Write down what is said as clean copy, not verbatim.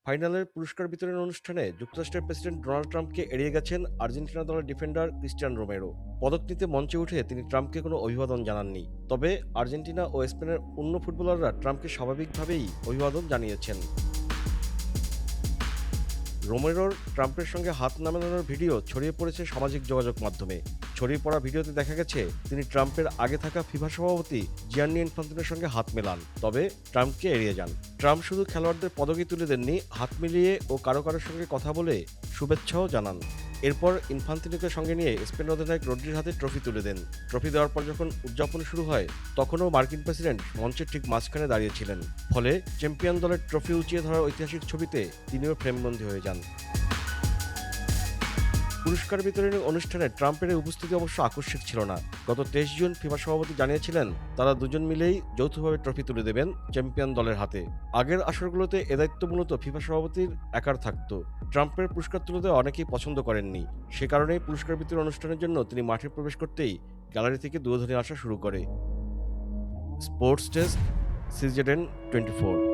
ফাইনালের পুরস্কার বিতরণ অনুষ্ঠানে যুক্তরাষ্ট্রের প্রেসিডেন্ট ডোনাল্ড ট্রাম্পকে এড়িয়ে গেছেন আর্জেন্টিনা দলের ডিফেন্ডার ক্রিস্টিয়ান রোমেরো। পদক নিতে মঞ্চে উঠে তিনি ট্রাম্পকে কোনো অভিবাদন জানাননি। তবে আর্জেন্টিনা ও স্পেনের অন্য ফুটবলাররা ট্রাম্পকে স্বাভাবিকভাবেই অভিবাদন জানিয়েছেন। রোমেরোর ট্রাম্পের সঙ্গে হাত নামানোর ভিডিও ছড়িয়ে পড়েছে সামাজিক যোগাযোগ মাধ্যমে। ছড়িয়ে পড়া ভিডিওতে দেখা গেছে তিনি ট্রাম্পের আগে থাকা ফিফা সভাপতি জিয়ান্নি ইনফান্তিনোর সঙ্গে হাত মেলান, তবে ট্রাম্পকে এড়িয়ে যান। ট্রাম্প শুধু খেলোয়াড়দের পদকই তুলে দেননি, হাত মিলিয়ে ও কারো সঙ্গে কথা বলে শুভেচ্ছাও জানান। এরপর ইনফান্তিনোকে সঙ্গে নিয়ে স্পেন অধিনায়ক রদ্রির হাতে ট্রফি তুলে দেন। ট্রফি দেওয়ার পর যখন উদযাপন শুরু হয়, তখনও মার্কিন প্রেসিডেন্ট মঞ্চের ঠিক মাঝখানে দাঁড়িয়েছিলেন। ফলে চ্যাম্পিয়ন দলের ট্রফি উঁচিয়ে ধরার ঐতিহাসিক ছবিতে তিনিও ফ্রেমবন্দী হয়ে যান। পুরস্কার বিতরণী অনুষ্ঠানে ট্রাম্পের এই উপস্থিতি অবশ্য আকস্মিক ছিল না। গত ২৩ জুন ফিফা সভাপতি জানিয়েছিলেন তারা দুজন মিলেই যৌথভাবে ট্রফি তুলে দেবেন চ্যাম্পিয়ন দলের হাতে। আগের আসরগুলোতে এ দায়িত্ব মূলত ফিফা সভাপতির একার থাকত। ট্রাম্পের পুরস্কার তুলে দেওয়া অনেকেই পছন্দ করেননি। সে কারণেই পুরস্কার বিতরণ অনুষ্ঠানের জন্য তিনি মাঠে প্রবেশ করতেই গ্যালারি থেকে দূরধ্বনি আসা শুরু করে। স্পোর্টস ডেস্ক, সিজেডেন 24।